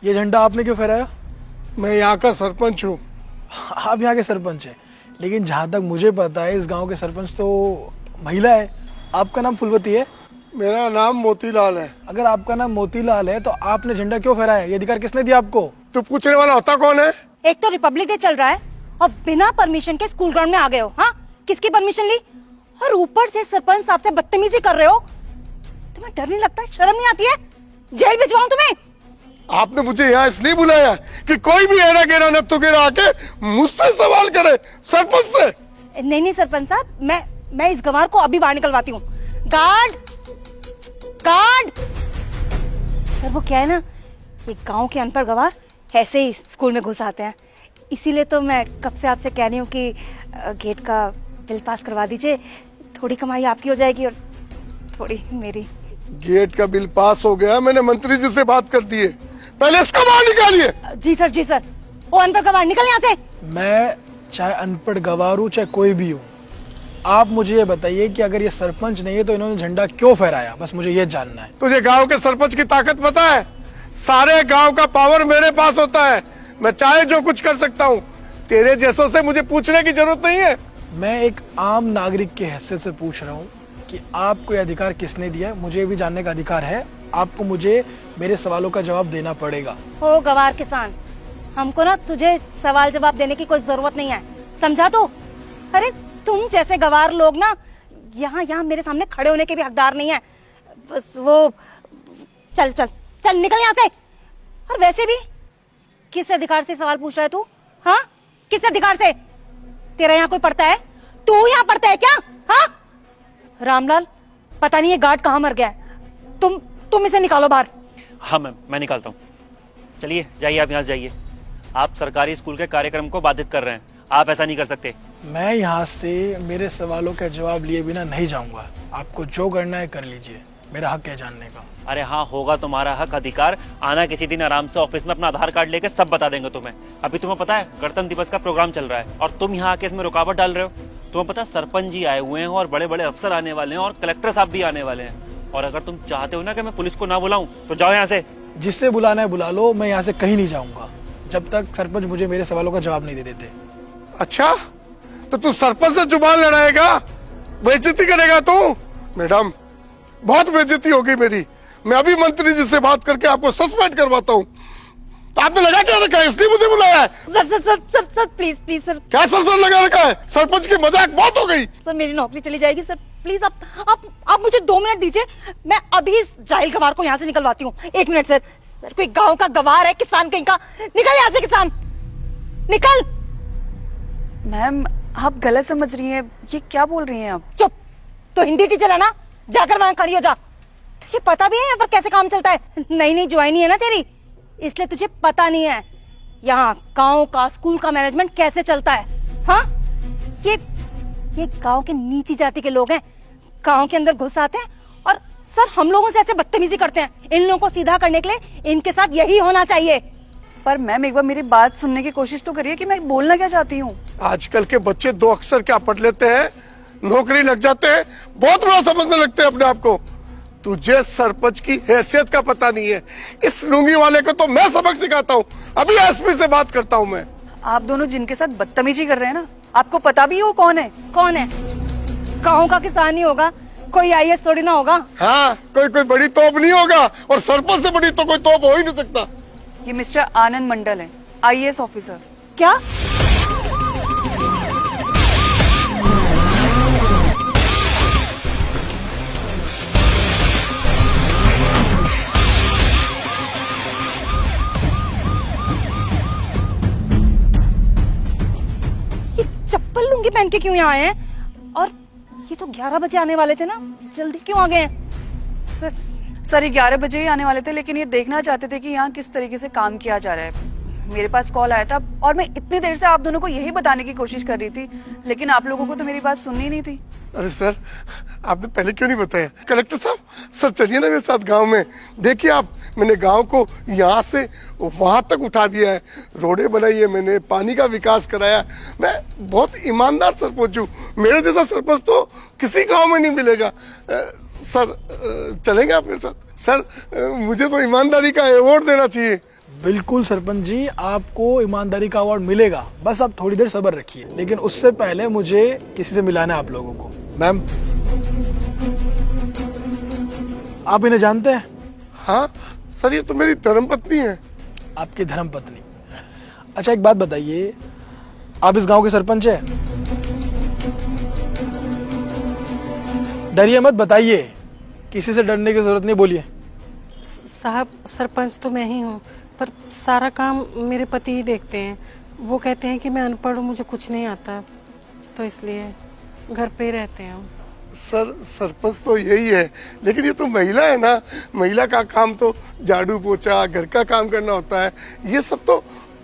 ये झंडा आपने क्यों फहराया? मैं यहाँ का सरपंच हूँ। आप यहाँ के सरपंच हैं, लेकिन जहाँ तक मुझे पता है इस गांव के सरपंच तो महिला है। आपका नाम फुलवती है? मेरा नाम मोतीलाल है। अगर आपका नाम मोतीलाल है तो आपने झंडा क्यों फहराया? ये अधिकार किसने दिया आपको? तो पूछने वाला होता कौन है? एक तो रिपब्लिक डे चल रहा है और बिना परमिशन के स्कूल ग्राउंड में आ गए हो। हाँ, किसकी परमिशन ली? और ऊपर से सरपंच साहब से बदतमीजी कर रहे हो। तुम्हें डर नहीं लगता? शर्म नहीं आती है? जेल भिजवाऊं तुम्हें? आपने मुझे यहाँ इसलिए बुलाया कि कोई भी एरा गेरा नत्थु गेरा आके मुझसे सवाल करे, सरपंच से? नहीं नहीं सरपंच साहब, मैं इस गंवार को अभी बाहर निकलवाती हूँ। Guard, guard! सर वो क्या है ना, ये गांव के अनपढ़ गंवार ऐसे ही स्कूल में घुस आते हैं, इसीलिए तो मैं कब से आपसे कह रही हूँ कि गेट का बिल पास करवा दीजिए। थोड़ी कमाई आपकी हो जाएगी और थोड़ी मेरी। गेट का बिल पास हो गया, मैंने मंत्री जी से बात कर दी है। पहले इसको बाहर निकालिए। जी सर, जी सर। वो अनपढ़ गंवार निकल यहाँ से। मैं चाहे अनपढ़ गंवार हूँ चाहे कोई भी हूँ, आप मुझे ये बताइए कि अगर ये सरपंच नहीं है तो इन्होंने झंडा क्यों फहराया? बस मुझे ये जानना है। तुझे गांव के सरपंच की ताकत पता है? सारे गांव का पावर मेरे पास होता है। मैं चाहे जो कुछ कर सकता हूँ। तेरे जैसों से मुझे पूछने की जरूरत नहीं है। मैं एक आम नागरिक के हैसियत से पूछ रहा हूँ कि आपको ये अधिकार किसने दिया है? मुझे भी जानने का अधिकार है। आपको मुझे मेरे सवालों का जवाब देना पड़ेगा। ओ गंवार किसान, हमको ना तुझे सवाल जवाब देने की कोई जरूरत नहीं है, समझा तू? अरे तुम जैसे गंवार लोग ना यहाँ मेरे सामने खड़े होने के भी हकदार नहीं है। बस वो चल चल चल निकल यहाँ से। और वैसे भी किस अधिकार से सवाल पूछ रहा है तू? हाँ, किस अधिकार से? तेरा यहाँ कोई पढ़ता है? तू यहाँ पढ़ता है क्या? हाँ रामलाल, पता नहीं ये गार्ड कहाँ मर गया है। तुम इसे निकालो बाहर। हाँ मैम, मैं निकालता हूँ। चलिए जाइए, आप यहाँ से जाइए। आप सरकारी स्कूल के कार्यक्रम को बाधित कर रहे हैं, आप ऐसा नहीं कर सकते। मैं यहाँ से मेरे सवालों का जवाब लिए बिना नहीं जाऊंगा। आपको जो करना है कर लीजिए, मेरा हक है जानने का। अरे हाँ, होगा तुम्हारा हक, अधिकार। आना किसी दिन आराम से ऑफिस में अपना आधार कार्ड लेके सब बता देंगे तुम्हें। अभी तुम्हें पता है गणतंत्र दिवस का प्रोग्राम चल रहा है और तुम यहाँ आके इसमें रुकावट डाल रहे हो। तुम्हें पता है सरपंच जी आए हुए हैं और बड़े बड़े अफसर आने वाले हैं और कलेक्टर साहब भी आने वाले हैं। और अगर तुम चाहते हो ना कि मैं पुलिस को ना बुलाऊं तो जाओ यहाँ से। जिससे बुलाना है बुला लो, मैं यहाँ से कहीं नहीं जाऊंगा जब तक सरपंच मुझे मेरे सवालों का जवाब नहीं दे देते। अच्छा, तो तू सरपंच से जुबान लड़ाएगा, बेइज्जती करेगा तू? मैडम, बहुत बेइज्जती होगी मेरी। मैं अभी मंत्री जी से बात करके आपको सस्पेंड करवाता हूँ। आपने लगा क्या रखा है? इसलिए मुझे बुलाया है? Sir please sir. क्या सर लगा रखा है? सरपंच की मजाक बहुत हो गई। सर मेरी नौकरी चली जाएगी सर, प्लीज आप मुझे 2 मिनट दीजिए, मैं अभी इस जाहिल गंवार को यहाँ से निकलवाती हूँ। 1 मिनट सर। सर कोई गांव का गंवार है, किसान कहीं का। निकल यहाँ से किसान, निकल। मैम आप गलत समझ रही हैं, ये क्या बोल रही हैं आप? चुप। तो हिंदी टीचर है ना, जाकर वहां खड़ी हो जा। तुझे पता भी है यहाँ पर कैसे काम चलता है? नई ज्वाइनी है ना तेरी, इसलिए तुझे पता नहीं है यहाँ गांव का स्कूल का मैनेजमेंट कैसे चलता है। हाँ, ये गांव के नीची जाति के लोग हैं, गांव के अंदर घुस आते हैं और सर हम लोगों से ऐसे बदतमीजी करते हैं। इन लोगों को सीधा करने के लिए इनके साथ यही होना चाहिए। पर मैम एक बार मेरी बात सुनने की कोशिश तो करिए कि मैं बोलना क्या चाहती हूँ। आजकल के बच्चे 2 अक्षर क्या पढ़ लेते हैं, नौकरी लग जाते हैं, बहुत बड़ा समझने लगते हैं अपने आप को। तुझे सरपंच की हैसियत का पता नहीं है। इस लुंगी वाले को तो मैं सबक सिखाता हूँ। अभी एसपी से बात करता हूँ मैं। आप दोनों जिनके साथ बदतमीजी कर रहे हैं ना, आपको पता भी है वो कौन है? कौन है? गाँव का किसान ही होगा, कोई IAS थोड़ी ना होगा। हाँ, कोई बड़ी तोप नहीं होगा और सरपंच से बड़ी तो कोई तोप हो ही नहीं सकता। ये मिस्टर आनंद मंडल है, IAS ऑफिसर। क्या? ये चप्पल लुंगी पहन के क्यों यहाँ आए हैं? और ये तो 11 बजे आने वाले थे ना, जल्दी क्यों आ गए हैं? सर 11 बजे ही आने वाले थे, लेकिन ये देखना चाहते थे कि यहाँ किस तरीके से काम किया जा रहा है। मेरे पास कॉल आया था और मैं इतनी देर से आप दोनों को यही बताने की कोशिश कर रही थी, लेकिन आप लोगों को तो मेरी बात सुननी नहीं थी। अरे सर, आपने पहले क्यों नहीं बताया? कलेक्टर साहब, सर चलिए ना मेरे साथ गांव में। देखिए आप, मैंने गांव को यहाँ से वहां तक उठा दिया है, रोडें बनाई है मैंने, पानी का विकास कराया। मैं बहुत ईमानदार सरपंच हूँ। मेरे जैसा सरपंच तो किसी गांव में नहीं मिलेगा। सर चलेंगे आप मेरे साथ? सर मुझे तो ईमानदारी का अवार्ड देना चाहिए। बिल्कुल सरपंच जी, आपको ईमानदारी का अवार्ड मिलेगा, बस आप थोड़ी देर सब्र रखिए। लेकिन उससे पहले मुझे किसी से मिलाना है आप लोगों को। मैम, आप इन्हें जानते हैं? हाँ सर, ये तो मेरी धर्मपत्नी है। आपकी धर्मपत्नी? अच्छा एक बात बताइए, आप इस गांव के सरपंच हैं? डरिए मत, बताइए, किसी से डरने की जरूरत नहीं, बोलिए। साहब सरपंच तो मैं ही हूँ, पर सारा काम मेरे पति ही देखते हैं। वो कहते हैं कि मैं अनपढ़ हूँ, मुझे कुछ नहीं आता, तो इसलिए घर पे ही रहते हैं हम। सर सरपंच तो यही है, लेकिन ये तो महिला है ना, महिला का काम तो झाड़ू पोछा घर का काम करना होता है, ये सब तो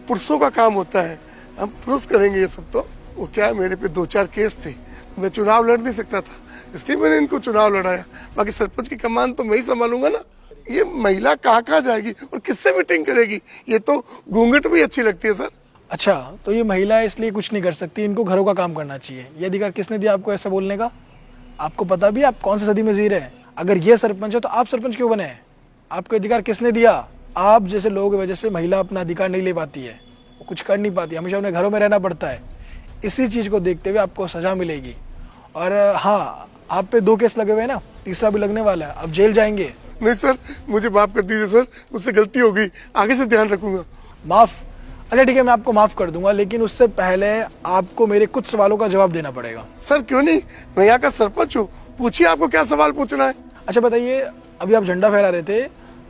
पुरुषों का काम होता है। हम पुरुष करेंगे ये सब तो। वो क्या है, मेरे पे 2-4 केस थे, मैं चुनाव लड़ नहीं सकता था, इसलिए मैंने इनको चुनाव लड़ाया। बाकी सरपंच की कमान तो मैं ही संभालूंगा ना। ये महिला कहाँ जाएगी और किससे मीटिंग करेगी? ये तो घूंघट भी अच्छी लगती है सर। अच्छा, तो ये महिला है इसलिए कुछ नहीं कर सकती, इनको घरों का काम करना चाहिए। ये अधिकार किसने दिया आपको ऐसा बोलने का? आपको पता भी आप कौन सी सदी में जी रहे हैं? अगर ये सरपंच है तो आप सरपंच क्यों बने? आपको अधिकार किसने दिया? आप जैसे लोगों की वजह से महिला अपना अधिकार नहीं ले पाती है, वो कुछ कर नहीं पाती, हमेशा उन्हें घरों में रहना पड़ता है। इसी चीज को देखते हुए आपको सजा मिलेगी। और हाँ, आप पे 2 केस लगे हुए हैं ना, तीसरा भी लगने वाला है, अब जेल जाएंगे। नहीं सर, मुझे माफ कर दीजिए सर, मुझसे गलती हो गई, आगे से ध्यान रखूंगा। माफ? अच्छा ठीक है, मैं आपको माफ कर दूंगा, लेकिन उससे पहले आपको मेरे कुछ सवालों का जवाब देना पड़ेगा। सर क्यों नहीं, मैं यहाँ का सरपंच हूँ, पूछिए आपको क्या सवाल पूछना है। अच्छा बताइए, अभी आप झंडा फहरा रहे थे,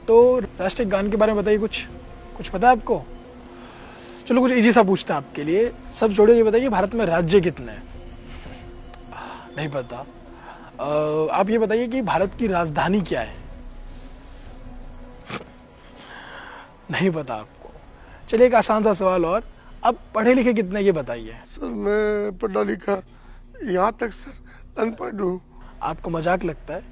तो राष्ट्रीय गान के बारे में बताइए, कुछ पता है आपको? चलो कुछ इजी सा पूछता है आपके लिए, सब छोड़िए, ये बताइए भारत में राज्य कितने हैं? नहीं पता। आप ये बताइए कि भारत की राजधानी क्या है? नहीं पता आपको। चलिए एक आसान सा सवाल और, अब पढ़े लिखे कितने ये बताइए। सर मैं पढ़ा लिखा यहाँ तक सर अनपढ़ हूँ। आपको मजाक लगता है?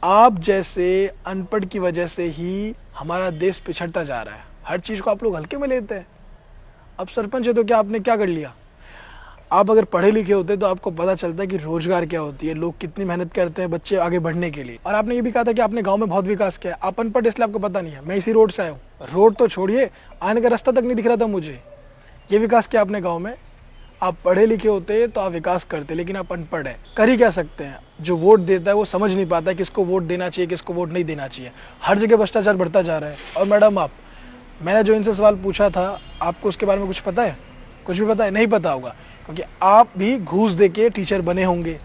आप जैसे अनपढ़ की वजह से ही हमारा देश पिछड़ता जा रहा है। हर चीज को आप लोग हल्के में लेते हैं। अब सरपंच है तो क्या आपने क्या कर लिया? आप अगर पढ़े लिखे होते तो आपको पता चलता है कि रोजगार क्या होती है, लोग कितनी मेहनत करते हैं बच्चे आगे बढ़ने के लिए। और आपने ये भी कहा था कि आपने गांव में बहुत विकास किया है। आप अनपढ़ इसलिए आपको पता नहीं है। मैं इसी रोड से आया हूँ, रोड तो छोड़िए, आने का रास्ता तक नहीं दिख रहा था मुझे। ये विकास किया आपने गाँव में। आप पढ़े लिखे होते तो आप विकास करते, लेकिन आप अनपढ़ है, कर ही क्या सकते हैं? जो वोट देता है वो समझ नहीं पाता है किसको वोट देना चाहिए, किसको वोट नहीं देना चाहिए। हर जगह भ्रष्टाचार बढ़ता जा रहा है। और मैडम, मैंने जो इनसे सवाल पूछा था, आपको उसके बारे में कुछ पता है? कुछ भी पता है? नहीं पता होगा, क्योंकि आप भी घूस दे के टीचर बने होंगे,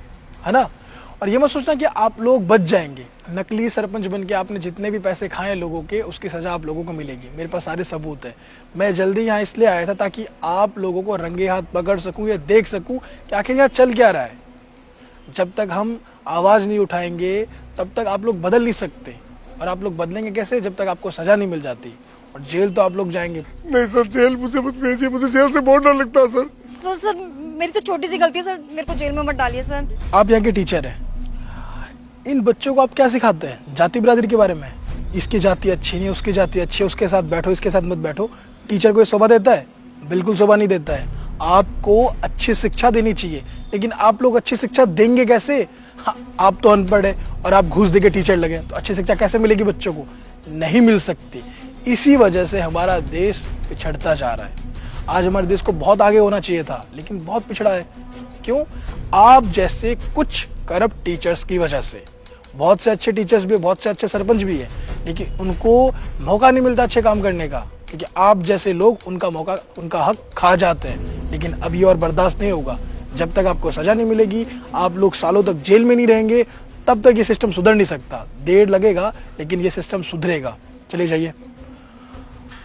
है ना? और ये मत सोचना कि आप लोग बच जाएंगे। नकली सरपंच बन के आपने जितने भी पैसे खाए लोगों के, उसकी सजा आप लोगों को मिलेगी। मेरे पास सारे सबूत है। मैं जल्दी यहाँ इसलिए आया था ताकि आप लोगों को रंगे हाथ पकड़ सकूं या देख सकूं कि आखिर यहाँ चल क्या रहा है। जब तक हम आवाज नहीं उठाएंगे तब तक आप लोग बदल नहीं सकते। और आप लोग बदलेंगे कैसे? जब तक आपको सजा नहीं मिल जाती। और जेल तो आप लोग जाएंगे। नहीं सर, जेल मुझे मत भेजिए, मुझे जेल से बहुत डर लगता है सर। सर मेरी तो छोटी सी गलती है सर, मेरे को जेल में मत डालिए सर। आप यहाँ के टीचर हैं, इन बच्चों को आप क्या सिखाते हैं? जाति बिरादरी के बारे में, इसकी जाति अच्छी नहीं, उसकी जाति अच्छी है, उसके साथ बैठो, इसके साथ मत बैठो। टीचर को ये शोभा देता है? बिल्कुल शोभा नहीं देता है। आपको अच्छी शिक्षा देनी चाहिए, लेकिन आप लोग अच्छी शिक्षा देंगे कैसे? आप तो अनपढ़ है और आप घूस देके टीचर लगे, तो अच्छी शिक्षा कैसे मिलेगी बच्चों को? नहीं मिल सकती। इसी वजह से हमारा देश पिछड़ता जा रहा है। आज हमारे देश को बहुत आगे होना चाहिए था, लेकिन बहुत पिछड़ा है। क्यों? आप जैसे कुछ करप्ट टीचर्स की वजह से। बहुत से अच्छे टीचर्स भी, बहुत से अच्छे सरपंच भी है, लेकिन उनको मौका नहीं मिलता अच्छे काम करने का, क्योंकि आप जैसे लोग उनका मौका, उनका हक खा जाते हैं। लेकिन अब ये और बर्दाश्त नहीं होगा। जब तक आपको सजा नहीं मिलेगी, आप लोग सालों तक जेल में नहीं रहेंगे, तब तक ये सिस्टम सुधर नहीं सकता। देर लगेगा, लेकिन ये सिस्टम सुधरेगा। चलिए जाइए।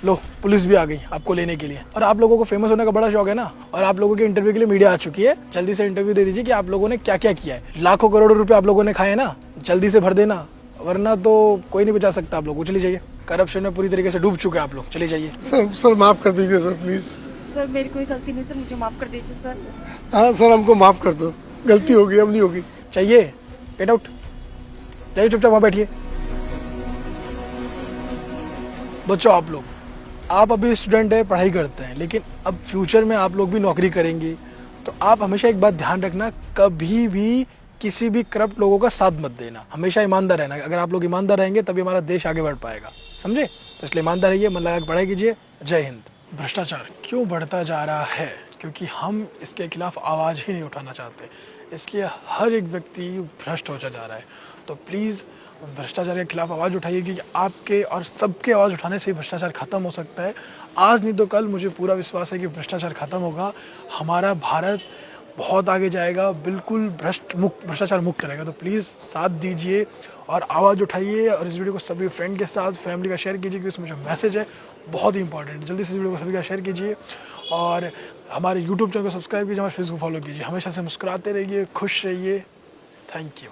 लो, पुलिस भी आ गई आपको लेने के लिए। और आप लोगों को फेमस होने का बड़ा शौक है ना, और आप लोगों के इंटरव्यू के लिए मीडिया आ चुकी है। जल्दी से इंटरव्यू दे दीजिए कि आप लोगों ने क्या क्या किया है। लाखों करोड़ों रुपए आप लोगों ने खाए ना, जल्दी से भर देना, वरना तो कोई नहीं बचा सकता आप लोगों को। चलिए जाइए, करप्शन में पूरी तरीके से डूब चुके हैं आप लोग। चलिए जाइए। सर माफ कर दीजिए सर, प्लीज। सर मेरी कोई गलती नहीं सर, मुझे माफ कर दीजिए सर। हाँ सर, हमको माफ कर दो, गलती होगी, अब नहीं होगी। चाहिए, गेट आउट। जाइए, चुपचाप वहां बैठिए। बच्चों, आप अभी स्टूडेंट है, पढ़ाई करते हैं, लेकिन अब फ्यूचर में आप लोग भी नौकरी करेंगे, तो आप हमेशा एक बात ध्यान रखना, कभी भी किसी भी करप्ट लोगों का साथ मत देना। हमेशा ईमानदार रहना। अगर आप लोग ईमानदार रहेंगे तभी हमारा देश आगे बढ़ पाएगा। समझे? तो इसलिए ईमानदार रहिए, मन लगा के पढ़ाई कीजिए। जय हिंद। भ्रष्टाचार क्यों बढ़ता जा रहा है? क्योंकि हम इसके खिलाफ आवाज़ ही नहीं उठाना चाहते, इसलिए हर एक व्यक्ति भ्रष्ट होता जा रहा है। तो प्लीज़ भ्रष्टाचार के खिलाफ आवाज़ उठाइए, क्योंकि आपके और सबके आवाज़ उठाने से ही भ्रष्टाचार खत्म हो सकता है। आज नहीं तो कल मुझे पूरा विश्वास है कि भ्रष्टाचार खत्म होगा, हमारा भारत बहुत आगे जाएगा, बिल्कुल भ्रष्टाचार मुक्त रहेगा। तो प्लीज़ साथ दीजिए और आवाज़ उठाइए, और इस वीडियो को सभी फ्रेंड के साथ, फैमिली का शेयर कीजिए, क्योंकि इसमें जो मैसेज है बहुत ही इंपॉर्टेंट है। जल्दी से इस वीडियो को सभी का शेयर कीजिए और हमारे यूट्यूब चैनल को सब्सक्राइब कीजिए, हमारे फेसबुक फॉलो कीजिए। हमेशा से मुस्कुराते रहिए, खुश रहिए। Thank you.